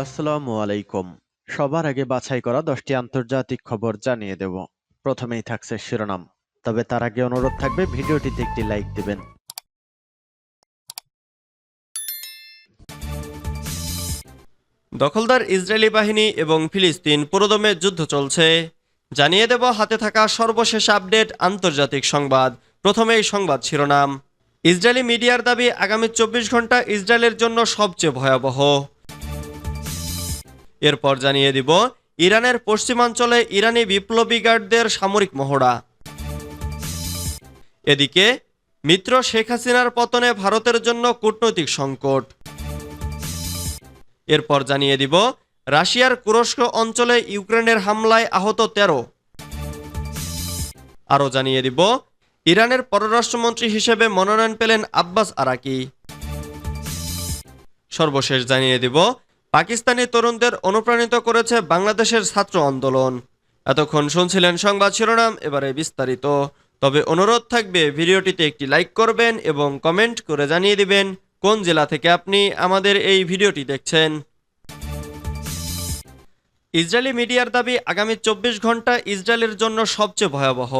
আসসালামু আলাইকুম। সবার আগে বাছাই করা 10টি আন্তর্জাতিক খবর জানিয়ে দেব। প্রথমেই থাকছে শিরোনাম। তবে তার আগে অনুরোধ থাকবে ভিডিওটিতে একটি লাইক দিবেন। দখলদার ইসরায়েলি বাহিনী এবং ফিলিস্তিন পুরোদমে যুদ্ধ চলছে। জানিয়ে দেব হাতে থাকা সর্বশেষ আপডেট আন্তর্জাতিক সংবাদ। প্রথমেই সংবাদ শিরোনাম। ইসরায়েলি মিডিয়ার দাবি আগামী 24 ঘন্টা ইসরায়েলের জন্য সবচেয়ে ভয়াবহ। এরপর জানিয়ে দিব ইরানের পশ্চিমাঞ্চলে ইরানি বিপ্লবী গার্ডদের সামরিক মহড়া। এদিকে মিত্র শেখ হাসিনার পতনে ভারতের জন্য কূটনৈতিক সংকট। এরপর জানিয়ে দিব রাশিয়ার কুরস্ক অঞ্চলে ইউক্রেনের হামলায় আহত 13। আরও জানিয়ে দিব ইরানের পররাষ্ট্রমন্ত্রী হিসেবে মনোনয়ন পেলেন আব্বাস আরাকি। সর্বশেষ জানিয়ে দিব পাকিস্তানি তরুণদের অনুপ্রাণিত করেছে বাংলাদেশের ছাত্র আন্দোলন। এতক্ষণ শুনছিলেন সংবাদ শিরোনাম, এবারে বিস্তারিত। তবে অনুরোধ থাকবে ভিডিওটিতে একটি লাইক করবেন এবং কমেন্ট করে জানিয়ে দিবেন কোন জেলা থেকে আপনি আমাদের এই ভিডিওটি দেখছেন। ইসরায়েলি মিডিয়ার দাবি আগামী 24 ঘন্টা ইসরায়েলের জন্য সবচেয়ে ভয়াবহ।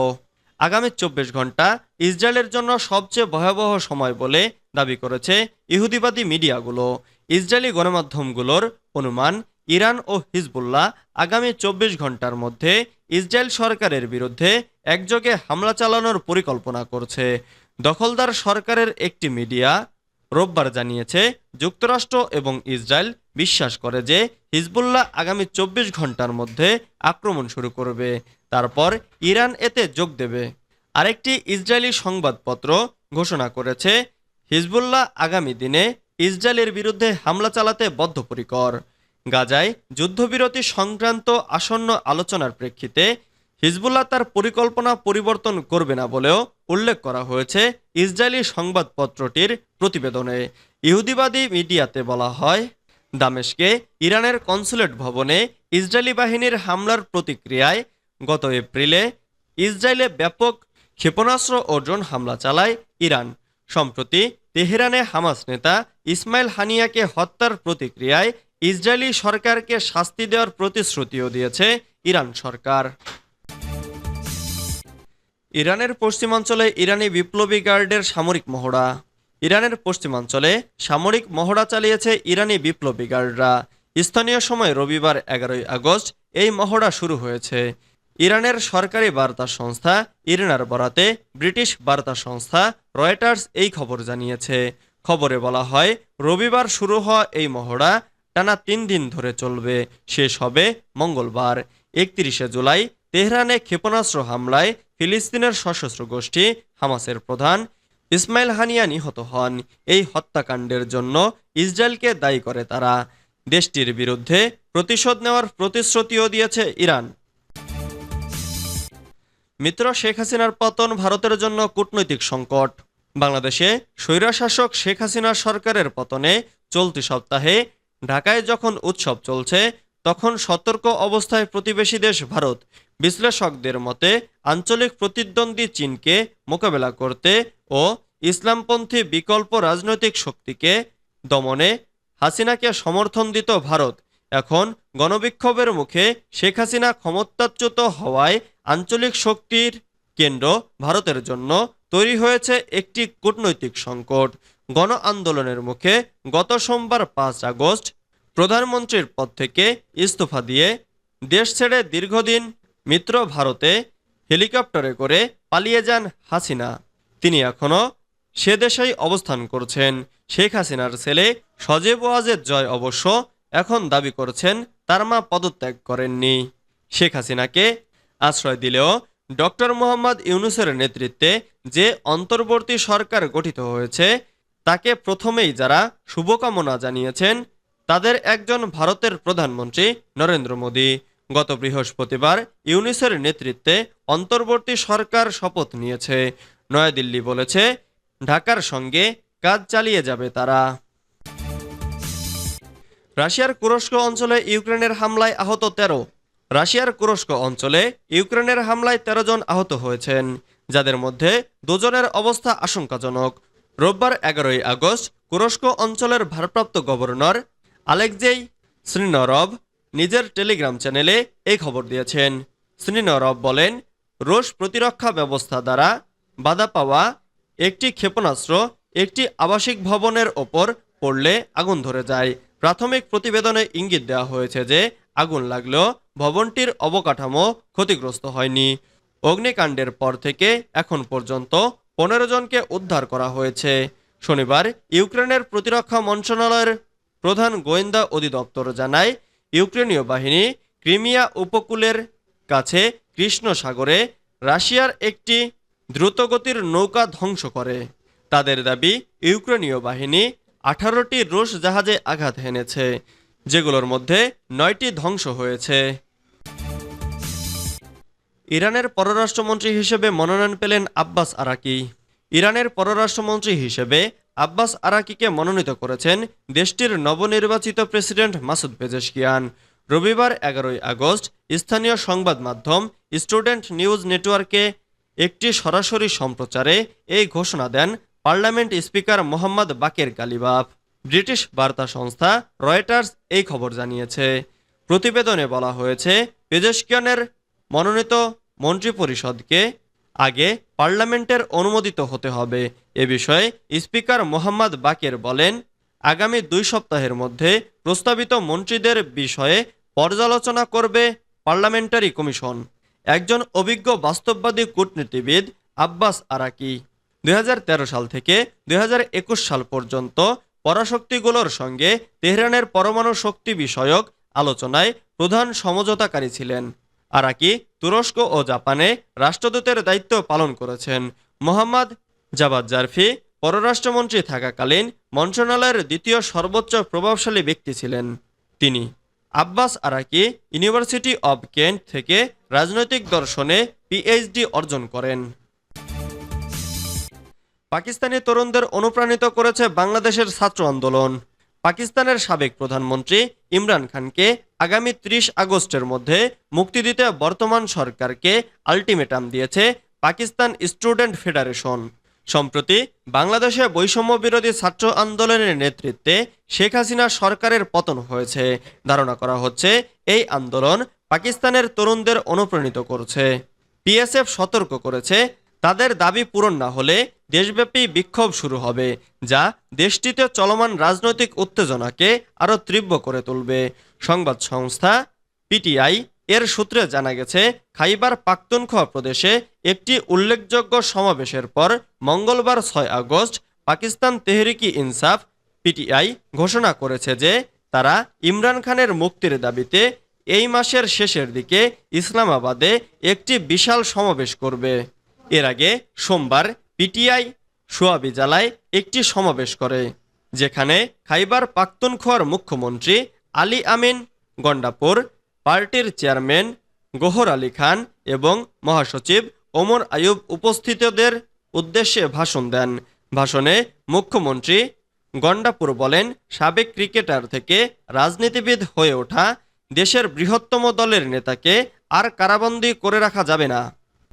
আগামী 24 ঘন্টা ইসরায়েলের জন্য সবচেয়ে ভয়াবহ সময় বলে দাবি করেছে ইহুদিবাদী মিডিয়াগুলো। ইসরায়েলি গণমাধ্যমগুলোর অনুমান, ইরান ও হিজবুল্লাহ আগামী 24 ঘন্টার মধ্যে ইসরায়েল সরকারের বিরুদ্ধে একযোগে হামলা চালানোর পরিকল্পনা করছে। দখলদার সরকারের একটি মিডিয়া রোববার জানিয়েছে যুক্তরাষ্ট্র এবং ইসরায়েল বিশ্বাস করে যে হিজবুল্লাহ আগামী 24 ঘন্টার মধ্যে আক্রমণ শুরু করবে, তারপর ইরান এতে যোগ দেবে। আরেকটি ইসরায়েলি সংবাদপত্র ঘোষণা করেছে হিজবুল্লাহ আগামী দিনে ইসরায়েলের বিরুদ্ধে হামলা চালাতে বদ্ধপরিকর। গাজায় যুদ্ধবিরতি সংক্রান্ত আসন্ন আলোচনার প্রেক্ষিতে হিজবুল্লাহ তার পরিকল্পনা পরিবর্তন করবে না বলেও উল্লেখ করা হয়েছে ইসরায়েলি সংবাদপত্রটির প্রতিবেদনে। ইহুদিবাদী মিডিয়াতে বলা হয়, দামেস্কে ইরানের কনসুলেট ভবনে ইসরায়েলি বাহিনীর হামলার প্রতিক্রিয়ায় গত এপ্রিলে ইসরায়েলে ব্যাপক ক্ষেপণাস্ত্র ও ড্রোন হামলা চালায় ইরান। সম্প্রতি তেহরানে হামাস নেতা ইসমাইল হানিয়াকে হত্যার প্রতিক্রিয়ায় ইসরায়েলি সরকারকে শাস্তি দেওয়ার প্রতিশ্রুতিও দিয়েছে ইরান সরকার। ইরানের পশ্চিমাঞ্চলে ইরানি বিপ্লবী গার্ডের সামরিক মহড়া। ইরানের পশ্চিমাঞ্চলে সামরিক মহড়া চালিয়েছে ইরানি বিপ্লবী গার্ডরা। স্থানীয় সময় রবিবার 11 আগস্ট এই মহড়া শুরু হয়েছে। ইরানের সরকারি বার্তা সংস্থা ইরনার বরাতে ব্রিটিশ বার্তা সংস্থা রয়টার্স এই খবর জানিয়েছে। খবরে বলা হয়, রবিবার শুরু হওয়া এই মহড়া টানা 3 দিন ধরে চলবে, শেষ হবে মঙ্গলবার 31 জুলাই। তেহরানে ক্ষেপণাস্ত্র হামলায় ফিলিস্তিনের সশস্ত্র গোষ্ঠী হামাসের প্রধান ইসমাইল হানিয়া নিহত হন। এই হত্যাকাণ্ডের জন্য ইসরায়েলকে দায়ী করে তারা। দেশটির বিরুদ্ধে প্রতিশোধ নেওয়ার প্রতিশ্রুতিও দিয়েছে ইরান। মিত্র শেখ হাসিনার পতন ভারতের জন্য কূটনৈতিক সংকট। বাংলাদেশে স্বৈরশাসক শেখ হাসিনা সরকারের পতনে চলতি সপ্তাহে ঢাকায় যখন উৎসব চলছে, তখন সতর্ক অবস্থায় প্রতিবেশী দেশ ভারত। বিশ্লেষকদের মতে আঞ্চলিক প্রতিদ্বন্দ্বী চীনকে মোকাবেলা করতে ও ইসলামপন্থী বিকল্প রাজনৈতিক শক্তিকে দমনে হাসিনাকে সমর্থন দিত ভারত। এখন গণবিক্ষোভের মুখে শেখ হাসিনা ক্ষমতাচ্যুত হওয়ায় আঞ্চলিক শক্তির কেন্দ্র ভারতের জন্য তৈরি হয়েছে একটি কূটনৈতিক সংকট। গণ আন্দোলনের মুখে গত সোমবার 5 আগস্ট প্রধানমন্ত্রীর পদ থেকে ইস্তফা দিয়ে দেশ ছেড়ে দীর্ঘদিন মিত্র ভারতে হেলিকপ্টারে করে পালিয়ে যান হাসিনা। তিনি এখনও সে দেশেই অবস্থান করছেন। শেখ হাসিনার ছেলে সজীব ওয়াজেদ জয় অবশ্য এখন দাবি করছেন তার মা পদত্যাগ করেননি। শেখ হাসিনাকে আশ্রয় দিলেও ডক্টর মোহাম্মদ ইউনূসের নেতৃত্বে যে অন্তর্বর্তী সরকার গঠিত হয়েছে, তাকে প্রথমেই যারা শুভকামনা জানিয়েছেন তাদের একজন ভারতের প্রধানমন্ত্রী নরেন্দ্র মোদী। গত বৃহস্পতিবার ইউনূসের নেতৃত্বে অন্তর্বর্তী সরকার শপথ নিয়েছে। নয়াদিল্লি বলেছে ঢাকার সঙ্গে কাজ চালিয়ে যাবে তারা। রাশিয়ার কুরস্ক অঞ্চলে ইউক্রেনের হামলায় আহত 13। রাশিয়ার কুরস্ক অঞ্চলে ইউক্রেনের হামলায় 13 জন আহত হয়েছেন, যাদের মধ্যে 2 জনের অবস্থা আশঙ্কাজনক। রোববার 11 আগস্ট কুরস্ক অঞ্চলের ভারপ্রাপ্ত গভর্নর আলেকজেই শ্রীনরভ নিজের টেলিগ্রাম চ্যানেলে এই খবর দিয়েছেন। শ্রীনরভ বলেন, রুশ প্রতিরক্ষা ব্যবস্থা দ্বারা বাধা পাওয়া একটি ক্ষেপণাস্ত্র একটি আবাসিক ভবনের ওপর পড়লে আগুন ধরে যায়। প্রাথমিক প্রতিবেদনে ইঙ্গিত দেওয়া হয়েছে যে আগুন লাগলেও ভবনটির অবকাঠামো ক্ষতিগ্রস্ত হয়নি। অগ্নিকাণ্ডের পর থেকে এখন পর্যন্ত 15 জনকে উদ্ধার করা হয়েছে। শনিবার ইউক্রেনের প্রতিরক্ষা মন্ত্রণালয়ের প্রধান গোয়েন্দা অধিদপ্তর জানায়, ইউক্রেনীয় বাহিনী ক্রিমিয়া উপকূলের কাছে কৃষ্ণ সাগরে রাশিয়ার একটি দ্রুতগতির নৌকা ধ্বংস করে। তাদের দাবি, ইউক্রেনীয় বাহিনী 18টি রুশ জাহাজে আঘাত হেনেছে, যেগুলোর মধ্যে 9টি ধ্বংস হয়েছে। ইরানের পররাষ্ট্রমন্ত্রী হিসেবে মনোনয়ন পেলেন আব্বাস আরাকি। ইরানের পররাষ্ট্রমন্ত্রী হিসেবে আব্বাস আরাকিকে মনোনীত করেছেন দেশটির নবনির্বাচিত প্রেসিডেন্ট মাসুদ পেজেশকিয়ান। রবিবার 11 আগস্ট স্থানীয় সংবাদ মাধ্যম স্টুডেন্ট নিউজ নেটওয়ার্কে একটি সরাসরি সম্প্রচারে এই ঘোষণা দেন পার্লামেন্ট স্পিকার মোহাম্মদ বাকের গালিবাফ। ব্রিটিশ বার্তা সংস্থা রয়টার্স এই খবর জানিয়েছে। প্রতিবেদনে বলা হয়েছে, পেজেশকিয়ানের মনোনীত মন্ত্রিপরিষদকে আগে পার্লামেন্টের অনুমোদিত হতে হবে। এ বিষয়ে স্পিকার মোহাম্মদ বাকের বলেন, আগামী 2 সপ্তাহের মধ্যে প্রস্তাবিত মন্ত্রীদের বিষয়ে পর্যালোচনা করবে পার্লামেন্টারি কমিশন। একজন অভিজ্ঞ বাস্তববাদী কূটনীতিবিদ আব্বাস আরাকি 2013 সাল থেকে 2021 সাল পর্যন্ত পরাশক্তিগুলোর সঙ্গে তেহরানের পরমাণু শক্তি বিষয়ক আলোচনায় প্রধান সমঝোতাকারী ছিলেন। আরাকি তুরস্ক ও জাপানে রাষ্ট্রদূতের দায়িত্ব পালন করেছেন। মোহাম্মদ জাভাদ জারফি পররাষ্ট্রমন্ত্রী থাকাকালীন মন্ত্রণালয়ের দ্বিতীয় সর্বোচ্চ প্রভাবশালী ব্যক্তি ছিলেন তিনি। আব্বাস আরাকি ইউনিভার্সিটি অব কেন্ট থেকে রাজনৈতিক দর্শনে পিএইচডি অর্জন করেন। পাকিস্তানি তরুণদের অনুপ্রাণিত করেছে বাংলাদেশের ছাত্র আন্দোলন। পাকিস্তানের সাবেক প্রধানমন্ত্রী ইমরান খানকে আগামী 30 আগস্টের মধ্যে মুক্তি দিতে বর্তমান সরকারকে আলটিমেটাম দিয়েছে পাকিস্তান স্টুডেন্ট ফেডারেশন। সম্প্রতি বাংলাদেশে বৈষম্য বিরোধী ছাত্র আন্দোলনের নেতৃত্বে শেখ হাসিনা সরকারের পতন হয়েছে। ধারণা করা হচ্ছে এই আন্দোলন পাকিস্তানের তরুণদের অনুপ্রাণিত করছে। পিএসএফ সতর্ক করেছে, তাদের দাবি পূরণ না হলে দেশব্যাপী বিক্ষোভ শুরু হবে, যা দেশটিতে চলমান রাজনৈতিক উত্তেজনাকে আরও তীব্র করে তুলবে। সংবাদ সংস্থা পিটিআই এর সূত্রে জানা গেছে, খাইবার পাখতুনখোয়া প্রদেশে একটি উল্লেখযোগ্য সমাবেশের পর মঙ্গলবার 6 আগস্ট পাকিস্তান তেহরিকি ইনসাফ পিটিআই ঘোষণা করেছে যে তারা ইমরান খানের মুক্তির দাবিতে এই মাসের শেষের দিকে ইসলামাবাদে একটি বিশাল সমাবেশ করবে। এর আগে সোমবার পিটিআই সোয়াবি জেলায় একটি সমাবেশ করে, যেখানে খাইবার পাখতুনখোয়ার মুখ্যমন্ত্রী আলী আমিন গন্ডাপুর, পার্টির চেয়ারম্যান গহর আলী খান এবং মহাসচিব ওমর আয়ুব উপস্থিতদের উদ্দেশ্যে ভাষণ দেন। ভাষণে মুখ্যমন্ত্রী গন্ডাপুর বলেন, সাবেক ক্রিকেটার থেকে রাজনীতিবিদ হয়ে ওঠা দেশের বৃহত্তম দলের নেতাকে আর কারাবন্দী করে রাখা যাবে না।